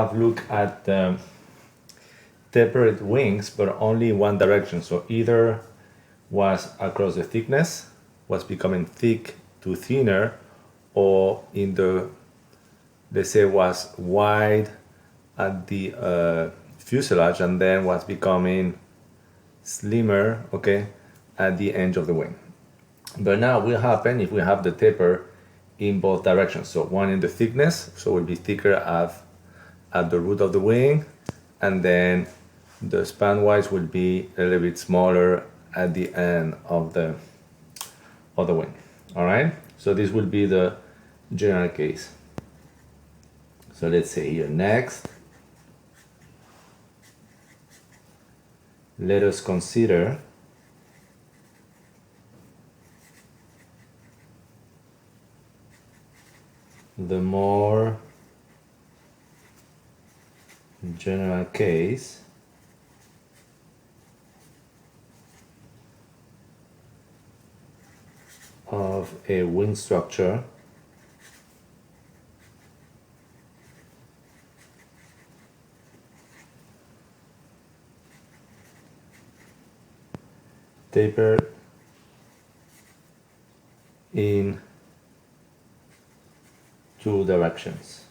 have look at tapered wings, but only one direction. So either was across the thickness, was becoming thick to thinner, or in the, let's say, was wide at the fuselage and then was becoming slimmer, okay, at the edge of the wing. But now what will happen if we have the taper in both directions? So one in the thickness, so it will be thicker at the root of the wing, and then the span wise will be a little bit smaller at the end of the wing. All right, so this will be the general case. So let's say here next, let us consider the more general case of a wing structure tapered in two directions.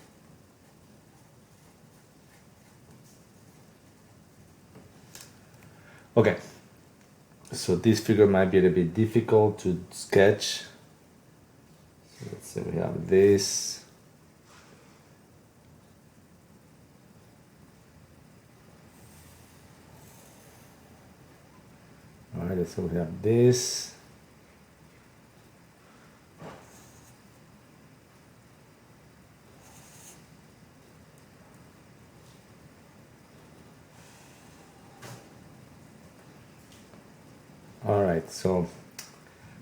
Okay, so this figure might be a little bit difficult to sketch. So let's say we have this. All right, so we have this. All right, so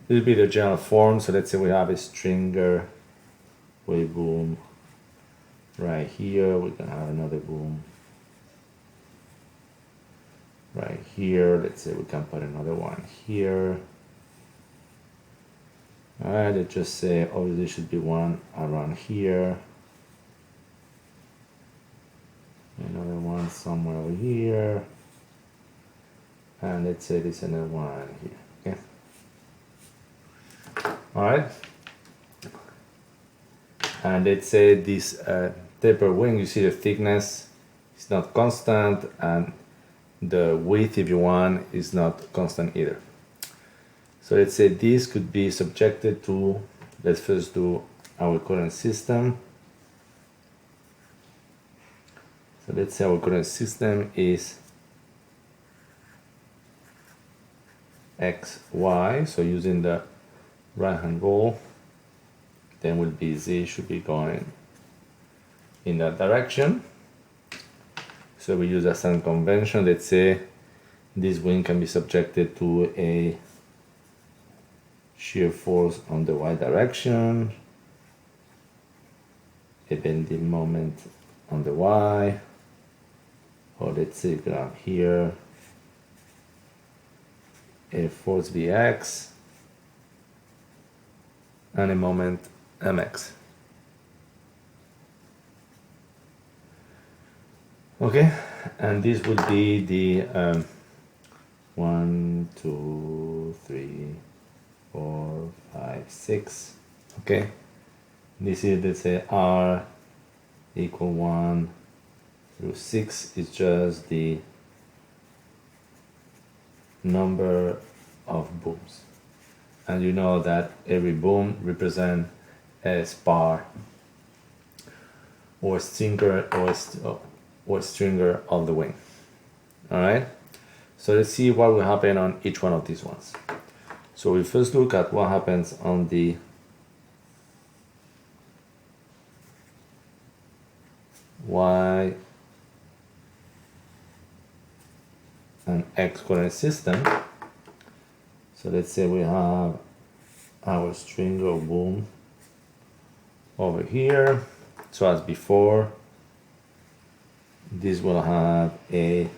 this will be the general form. So let's say we have a stringer wave boom right here. We can have another boom right here. Let's say we can put another one here. All right, let's just say obviously should be one around here. Another one somewhere over here. And let's say this another one here, okay? All right. And let's say this taper wing, you see the thickness is not constant, and the width, if you want, is not constant either. So let's say this could be subjected to, let's first do our current system. So let's say our current system is X, Y, so using the right hand rule, then will be Z should be going in that direction. So we use a standard convention. Let's say this wing can be subjected to a shear force on the Y direction, a bending moment on the Y, or let's say graph here, a force Vx and a moment Mx. Okay, and this would be the 1, 2, 3, 4, 5, 6. Okay, this is, let's say, R equal 1 through 6 is just the number of booms, and you know that every boom represents a spar or stringer or stringer of the wing. All right, so let's see what will happen on each one of these ones. So we first look at what happens on the Y and X coordinate system. So let's say we have our stringer boom over here. So as before, this will have a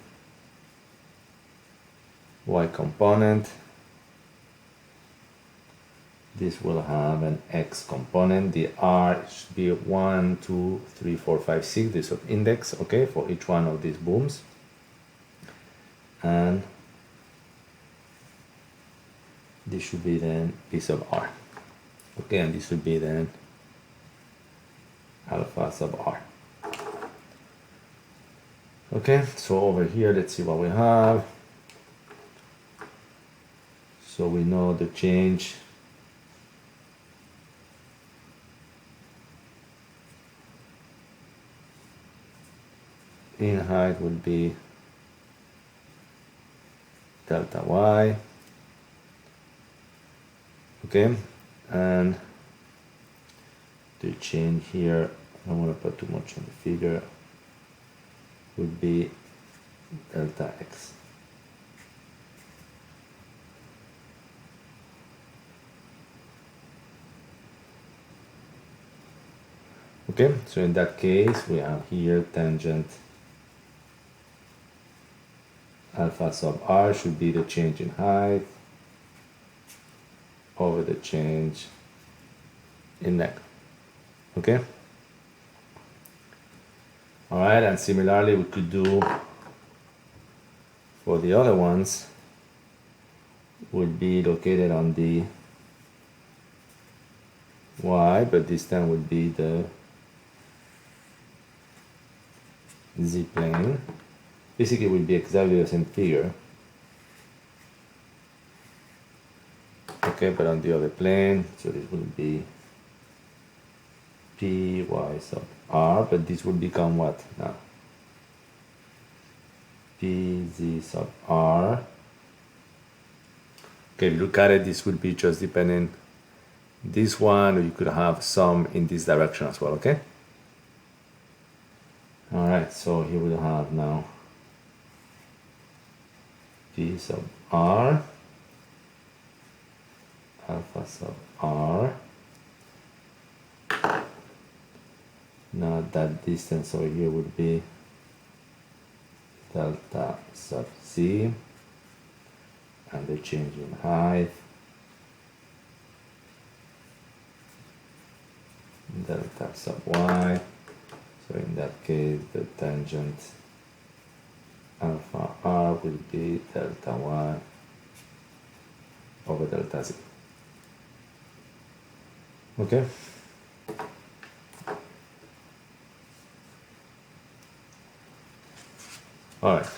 Y component. this will have an X component. The R should be 1, 2, 3, 4, 5, 6, this of index, okay, for each one of these booms. And this should be then P sub R. Okay, and this would be then alpha sub R. Okay, so over here, let's see what we have. So we know the change in height would be delta Y. Okay, and the change here, I don't want to put too much on the figure, would be delta X. Okay, so in that case, we have here tangent alpha sub R should be the change in height over the change in length. Okay? Alright, and similarly we could do for the other ones, would be located on the Y, but this time would be the Z plane. Basically it would be exactly the same figure. Okay, but on the other plane, so this would be P Y sub R, but this would become what now? P Z sub R. Okay, if you look at it, this would be just depending this one, or you could have some in this direction as well, okay? Alright, so here we have now P sub R, alpha sub R. Now that distance over here would be delta sub Z, and the change in height delta sub Y. So in that case, the tangent alpha R will be delta Y over delta Z. Okay? All right.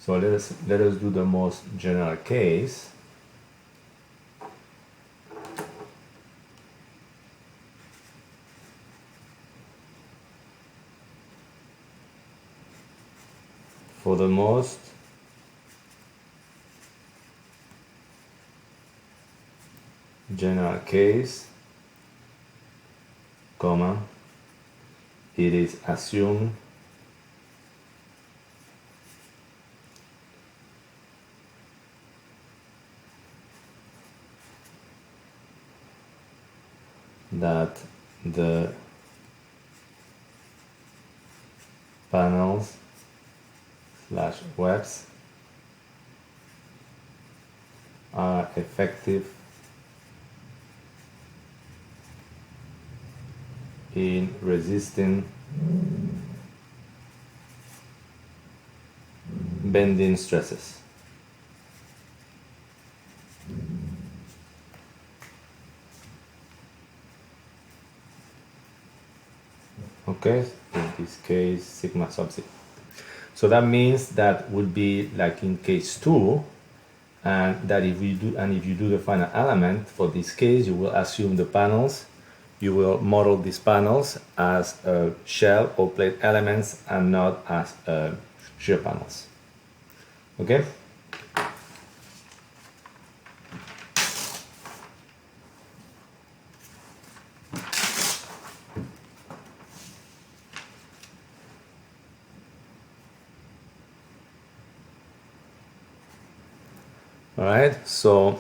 So let us do the most general case. For the most general case, comma, it is assumed that the panels / webs are effective in resisting bending stresses. Okay, in this case sigma sub Z. So that means that would be like in case 2, and that if you do the final element for this case, you will assume the panels, you will model these panels as shell or plate elements and not as shear panels. Okay? All right, so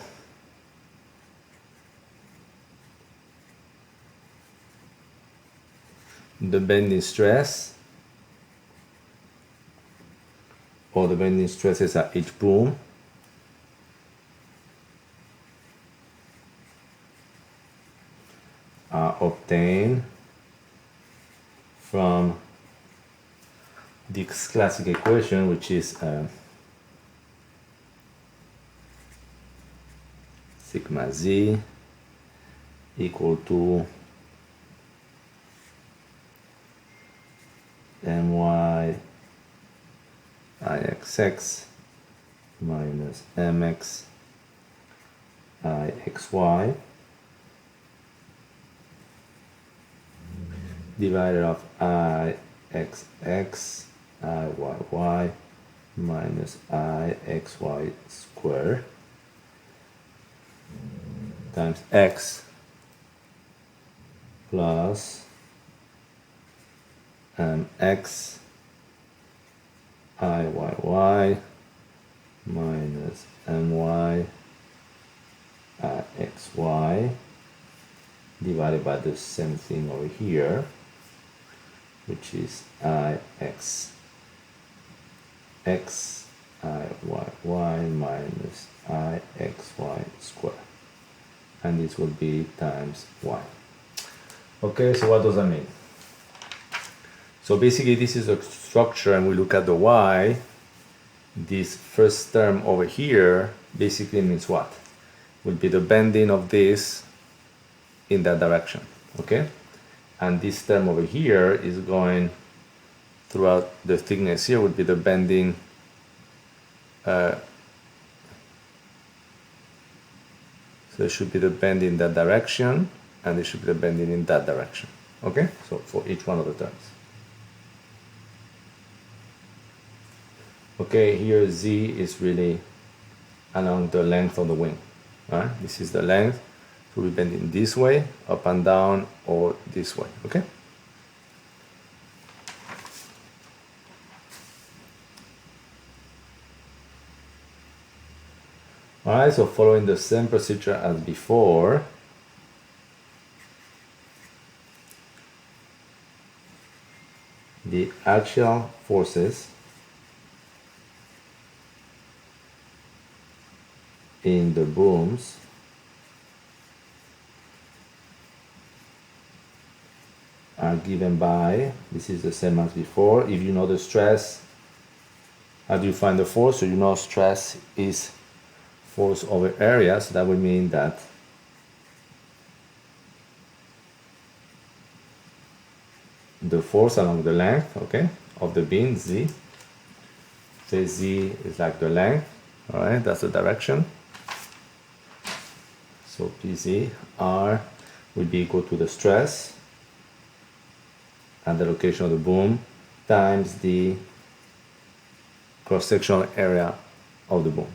the bending stress, or the bending stresses at each boom, from this classic equation, which is sigma z equal to my ixx minus mx ixy divided of ixx iyy minus ixy squared times x plus x iyy minus my xy divided by the same thing over here, which is ix x iyy minus ixy squared, and this will be times y. Okay, so what does that mean? So basically this is a structure, and we look at the y. This first term over here basically means what? Will be the bending of this in that direction, okay? And this term over here is going throughout the thickness here would be the bending so it should be the bend in that direction, and it should be the bending in that direction, okay? So for each one of the terms. Okay, here z is really along the length of the wing, right? This is the length, so we bend in this way, up and down, or this way, okay? Alright, so following the same procedure as before, the axial forces in the booms are given by, this is the same as before. If you know the stress, how do you find the force? So you know stress is force over area, so that would mean that the force along the length, okay, of the beam z, say z is like the length, all right, that's the direction. So pz r will be equal to the stress at the location of the boom times the cross-sectional area of the boom,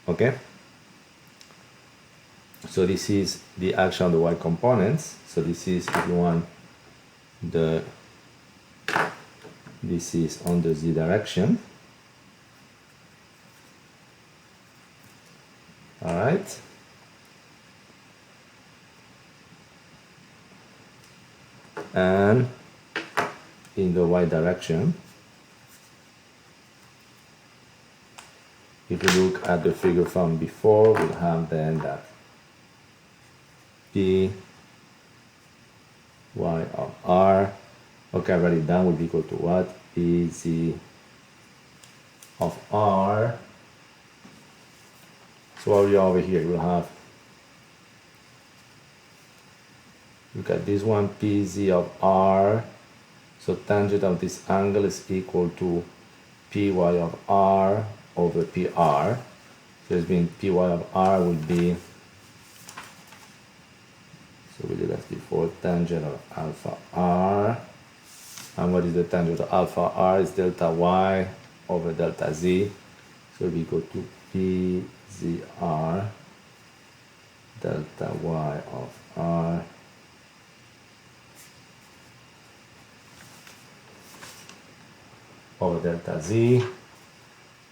okay? So this is the action of the y components. So this is, if you want, this is on the z direction, all right? And in the y direction, if you look at the figure from before, we'll have then that P y of r, okay, I write it down, will be equal to what? P z of r. So what we are over here, we'll have, look at this one, Pz of r. So tangent of this angle is equal to Py of r over Pr. So it's being Py of r would be, so we did that before, tangent of alpha r. And what is the tangent of alpha r? Is delta y over delta z. So we go to Pzr delta y of r over delta z.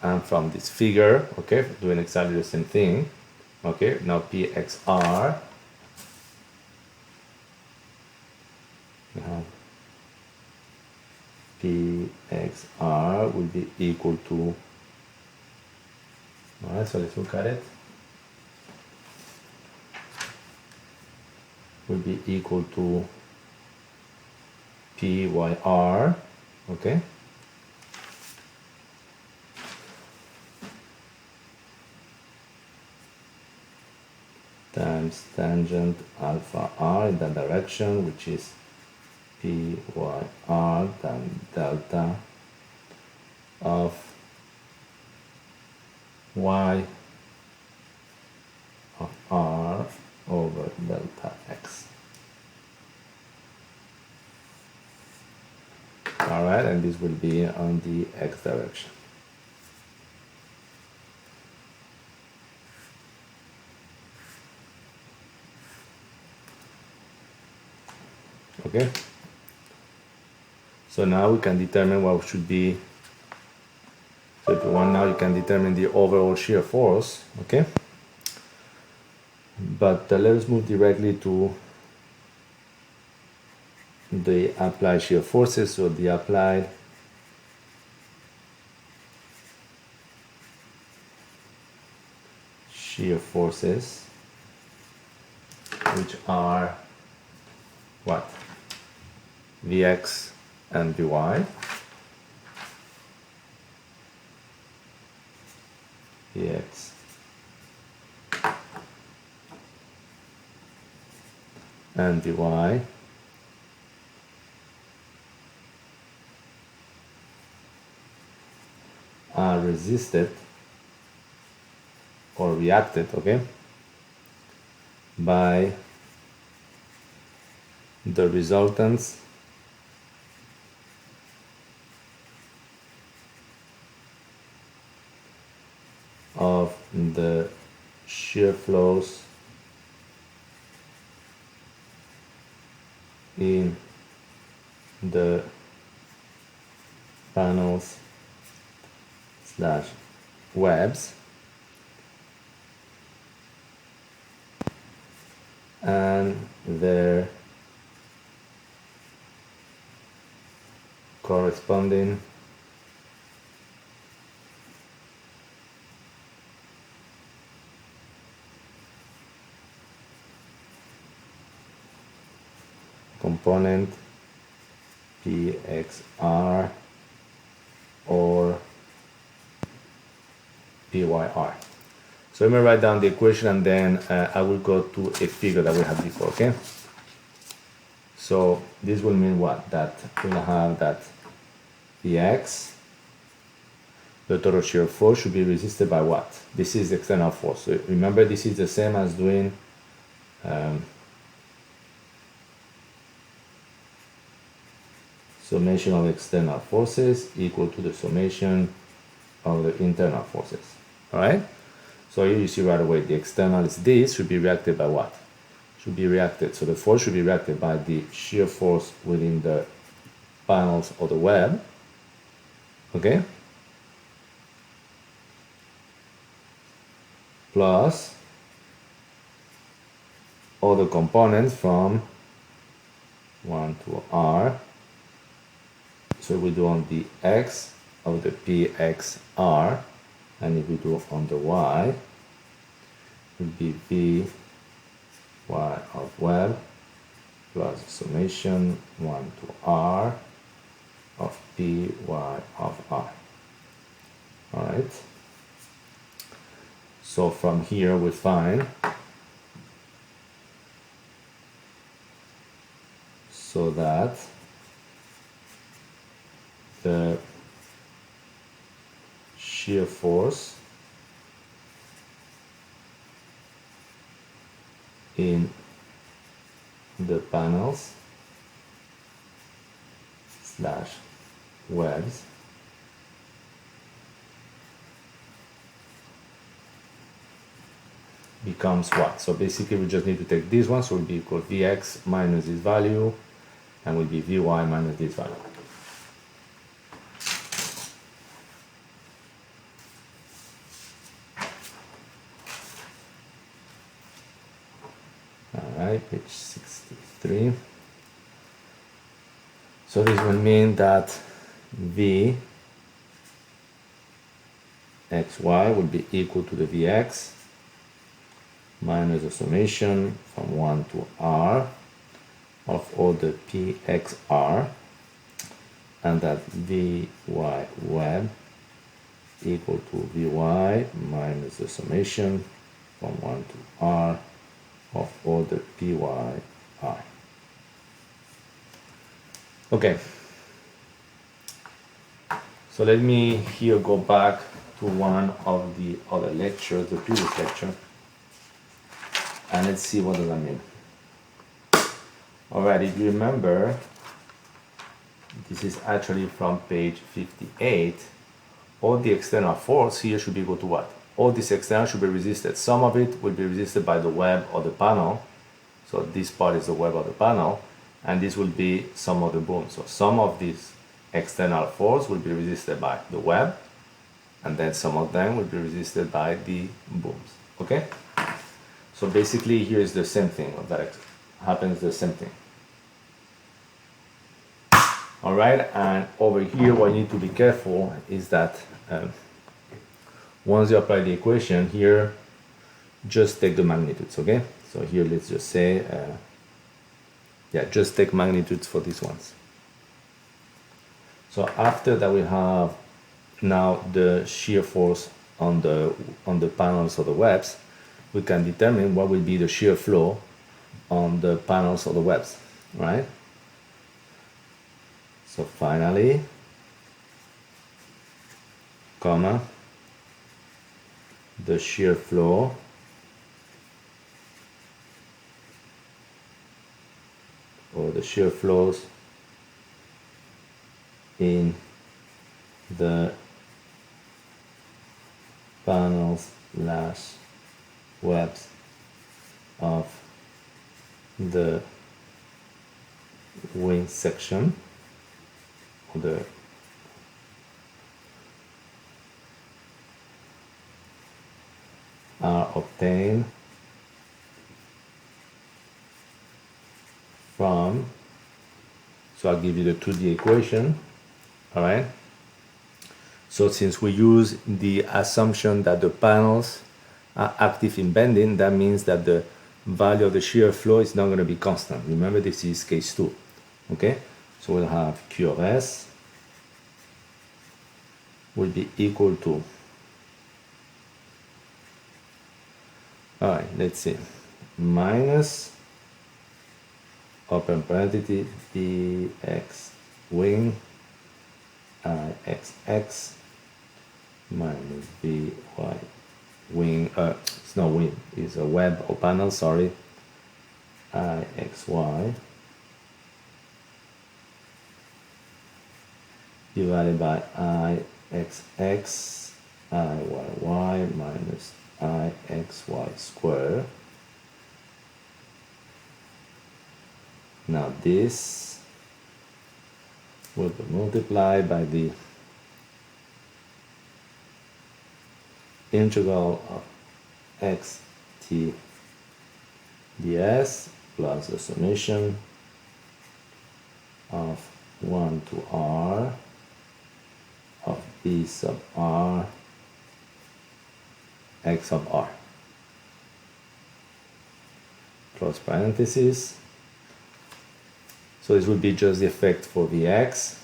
And from this figure, okay, doing exactly the same thing, okay, now Pxr, we have Pxr will be equal to, all right, so let's look at it, will be equal to PYR, okay? Times tangent alpha r in that direction, which is PYR times delta of y of r over delta x. All right, and this will be on the x direction. Okay, so now we can determine what should be, so if you want now you can determine the overall shear force, okay? But let us move directly to the applied shear forces. So the applied shear forces, which are what? Vx and Vy. Vx and Vy are resisted or reacted, okay, by the resultants of the shear flows in the panels slash webs and their corresponding component PXR or PYR. So let me write down the equation and then I will go to a figure that we had before, okay? So this will mean what? That we'll have that Vx, the total shear force, should be resisted by what? This is external force. So remember, this is the same as doing summation of external forces equal to the summation of the internal forces. All right? So here you see right away the external is this, should be reacted by what? Should be reacted. So the force should be reacted by the shear force within the panels of the web. Okay? Plus all the components from 1 to R. So we do on the X of the PXR, and if we do on the Y, it would be Vy of web plus summation 1 to R of Py of R. All right. So from here we find so that the shear force in the panels slash webs becomes what? So basically we just need to take this one, so it will be equal to Vx minus this value, and will be Vy minus this value. Alright, page 63. So this will mean that V xy will be equal to the Vx minus the summation from 1 to R of all the Pxr and that Vy web equal to Vy minus the summation from 1 to R of all the Py I. Okay, so let me here go back to one of the other lectures, the previous lecture, and let's see what does that mean. All right, if you remember, this is actually from page 58. All the external force here should be equal to what? All this external should be resisted. Some of it will be resisted by the web or the panel. So this part is the web of the panel, and this will be some of the booms. So some of this external force will be resisted by the web, and then some of them will be resisted by the booms. Okay? So basically here is the same thing. That happens the same thing. All right, and over here what you need to be careful is that once you apply the equation here, just take the magnitudes, okay? So here let's just say, just take magnitudes for these ones. So after that we have now the shear force on the panels of the webs, we can determine what will be the shear flow on the panels of the webs, right? So finally, comma, the shear flow or the shear flows in the panels / webs of the wing section, are obtained from, so I'll give you the 2D equation, all right? So since we use the assumption that the panels are active in bending, that means that the value of the shear flow is not going to be constant. Remember, this is case 2, okay? So we'll have Q of S will be equal to, all right, let's see, minus, open parenthesis, dx wing ixx minus Vy wing, it's not wing, it's a web or panel, sorry, Ixy divided by Ixx Iyy minus Ixy squared. Now this will be multiplied by the integral of xt ds plus the summation of 1 to r of b sub r x sub r, close parenthesis. So this would be just the effect for Vx.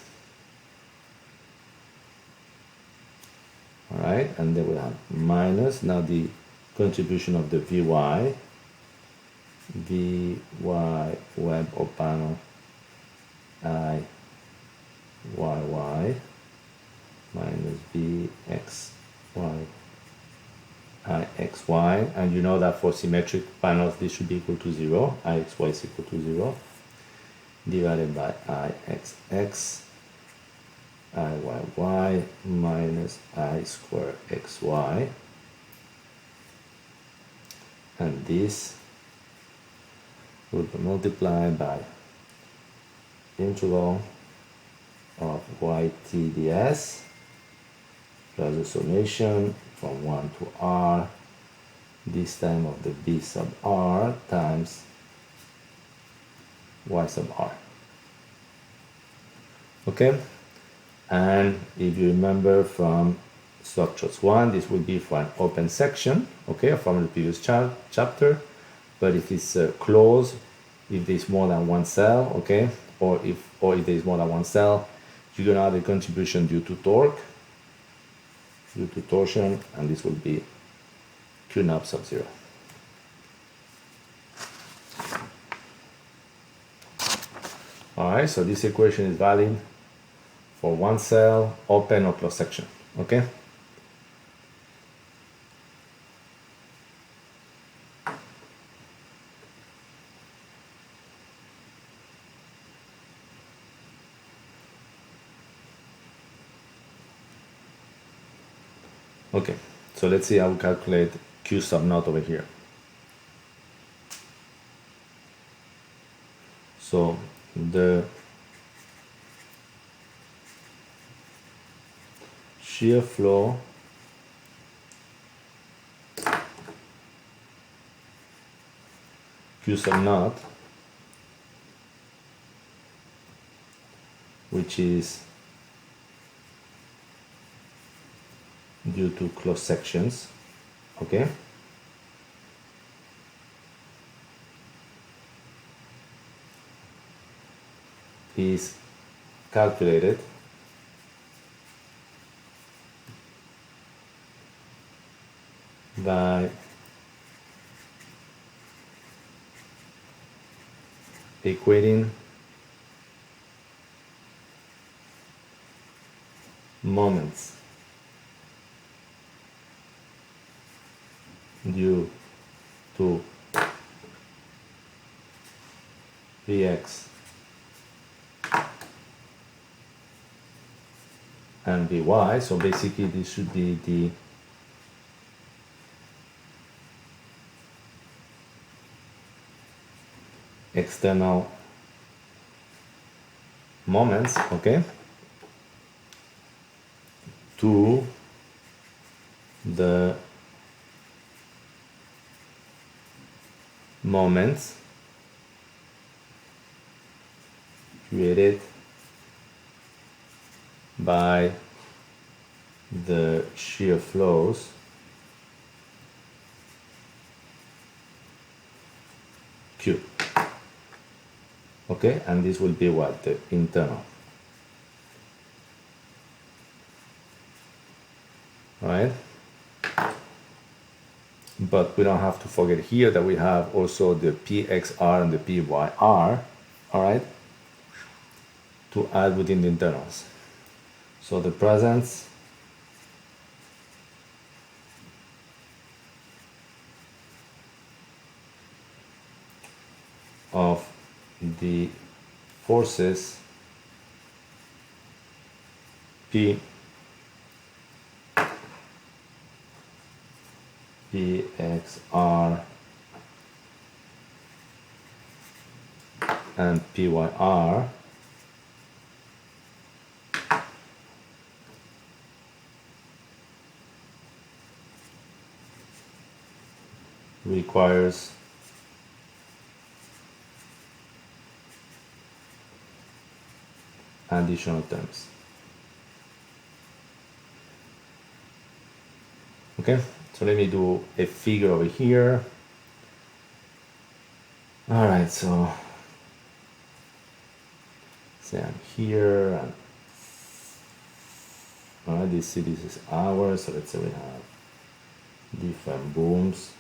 All right, and then we have minus, now the contribution of the Vy web or panel Iyy minus Vxy Ixy, and you know that for symmetric panels this should be equal to 0, Ixy is equal to 0, divided by Ixx Iyy minus I squared xy, and this will be multiplied by integral of yt ds plus the summation from 1 to r, this time of the b sub r times y sub r. Okay, and if you remember from structures 1, this would be for an open section, okay, from the previous chapter. But if it's closed, if there's more than one cell, okay, or if there is more than one cell, you're gonna have a contribution due to torque, due to torsion, and this will be Q naught sub 0. Alright, so this equation is valid for one cell, open or closed section, okay? Okay, so let's see how we calculate Q sub naught over here. So the shear flow Q sub naught, which is due to closed sections, okay? Is calculated by equating moments due to Vx and Vy. So basically this should be the external moments, okay, to the moments created by the shear flows Q. Okay, and this will be what? The internal. Right? But we don't have to forget here that we have also the PXR and the PYR, all right, to add within the internals. So the presence of the forces P, PXR and PYR requires additional terms. Okay, so let me do a figure over here. All right, so say I'm here, and all right, this is ours. So let's say we have different booms.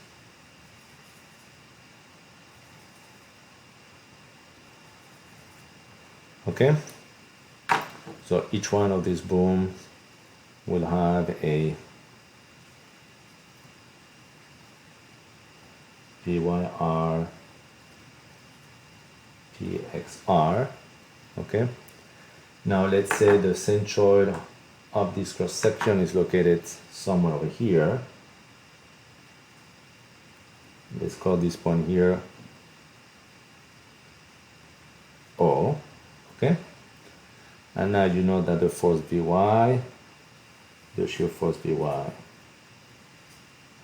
Okay, so each one of these booms will have a PYR, PXR. Okay, now let's say the centroid of this cross section is located somewhere over here. Let's call this point here O. Okay, and now you know that the force Vy, the shear force Vy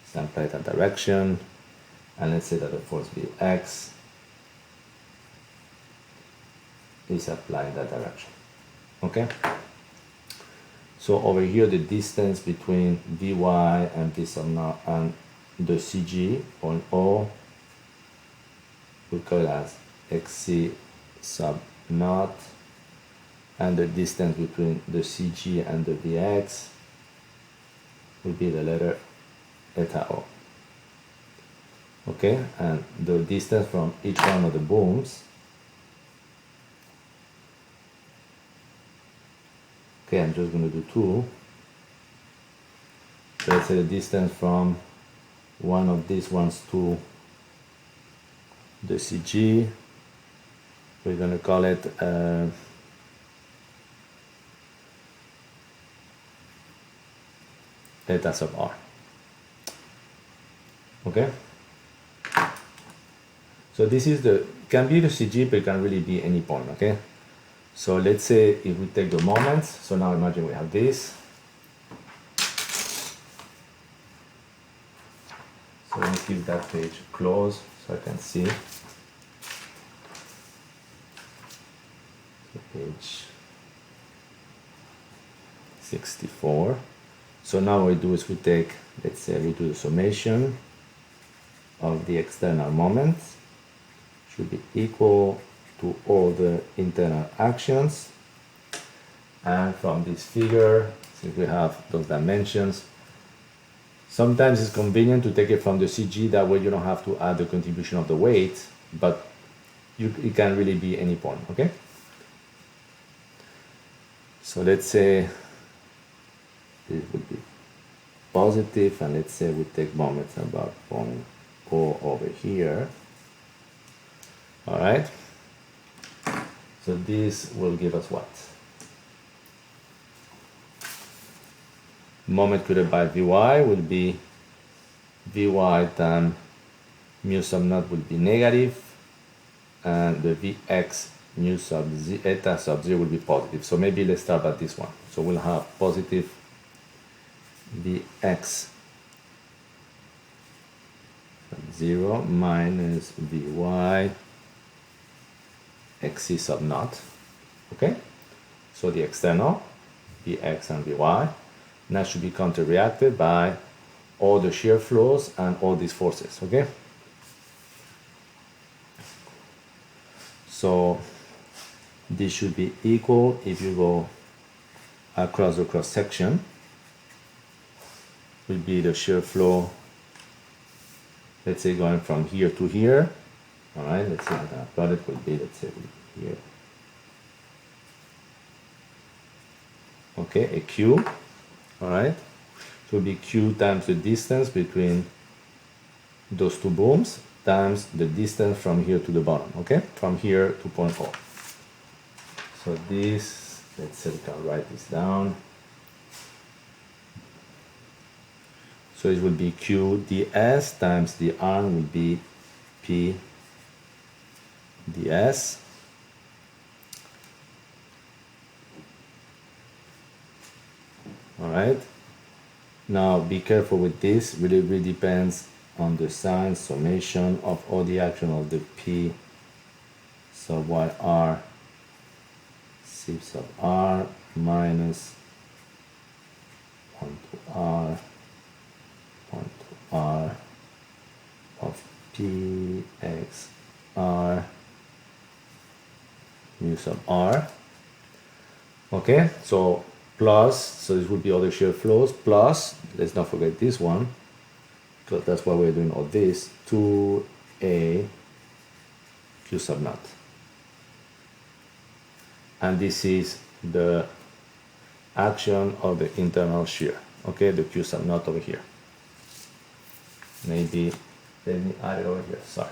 is applied that direction, and let's say that the force Vx is applied in that direction. Okay, so over here the distance between Vy and V sub naught and the CG point O, we call it as XC sub naught and the distance between the CG and the VX will be the letter eta O. Okay, and the distance from each one of the booms. Okay, I'm just going to do 2. So let's say the distance from one of these ones to the CG, we're going to call it eta sub r. Okay, so this is the, can be the CG, but it can really be any point. Okay, so let's say if we take the moments, so now imagine we have this. So let me keep that page closed so I can see. So page 64. So now what we do is we take, let's say we do the summation of the external moments. Should be equal to all the internal actions. And from this figure, since we have those dimensions, sometimes it's convenient to take it from the CG, that way you don't have to add the contribution of the weight, but it can really be any point, okay? So let's say this would be positive, and let's say we take moments about 0.0 over here. All right, so this will give us what? Moment created by Vy will be Vy times mu sub naught will be negative, and the Vx mu sub z, eta sub 0 will be positive. So maybe let's start at this one. So we'll have positive Vx 0 minus Vy xc sub naught. Okay, so the external Vx and Vy, and that should be counter-reacted by all the shear flows and all these forces. Okay, so this should be equal, if you go across the cross section, will be the shear flow, let's say going from here to here. All right, let's see how that product will be, let's say here. Okay, a Q, all right, so it will be Q times the distance between those two booms times the distance from here to the bottom, okay, from here to point O. So this, let's say we can write this down. So it will be Q ds times the arm will be P ds. All right. Now be careful with this. Really depends on the sign summation of all the action of the P sub yr C sub r minus 1 to r 1 to r of P x r mu sub r. Okay, so plus, so this would be other shear flows, plus, let's not forget this one, because that's why we're doing all this, 2a q sub naught. And this is the action of the internal shear, okay, the q sub naught over here. Maybe, let me add it over here, sorry.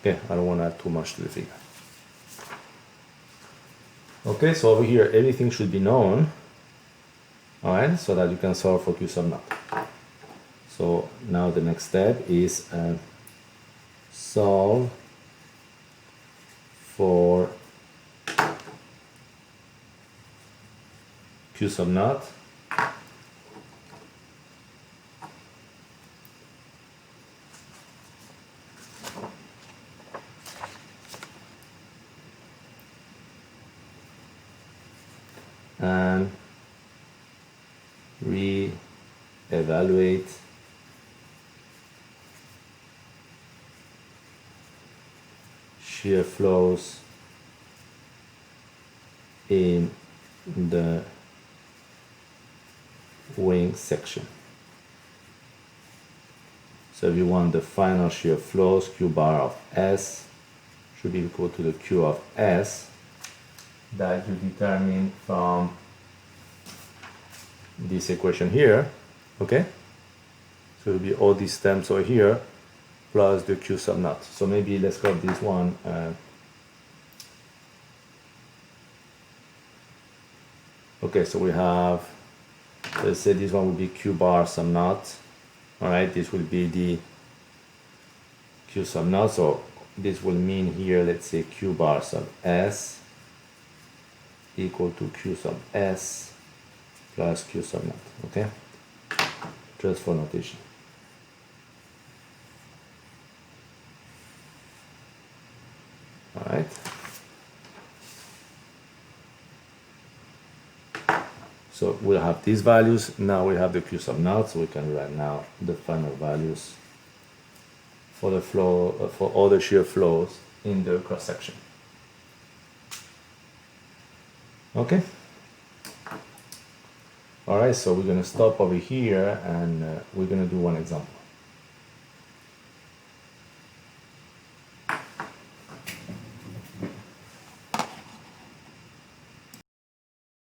Okay, I don't want to add too much to the figure. Okay, so over here, everything should be known, all right, so that you can solve for q sub naught. So now the next step is solve for q sub naught and evaluate shear flows in the wing section. So if you want the final shear flows, Q bar of S should be equal to the Q of S that you determine from this equation here, okay? So it will be all these terms over here plus the Q sub naught. So maybe let's grab this one. Okay, so we have, let's say this one will be Q bar sub naught. All right, this will be the Q sub naught. So this will mean here, let's say Q bar sub S equal to Q sub S plus Q sub naught, okay? Just for notation. All right. So we'll have these values. Now we have the Q sub naught, so we can write now the final values for the flow, for all the shear flows in the cross section. Okay. All right, so we're gonna stop over here and we're gonna do one example.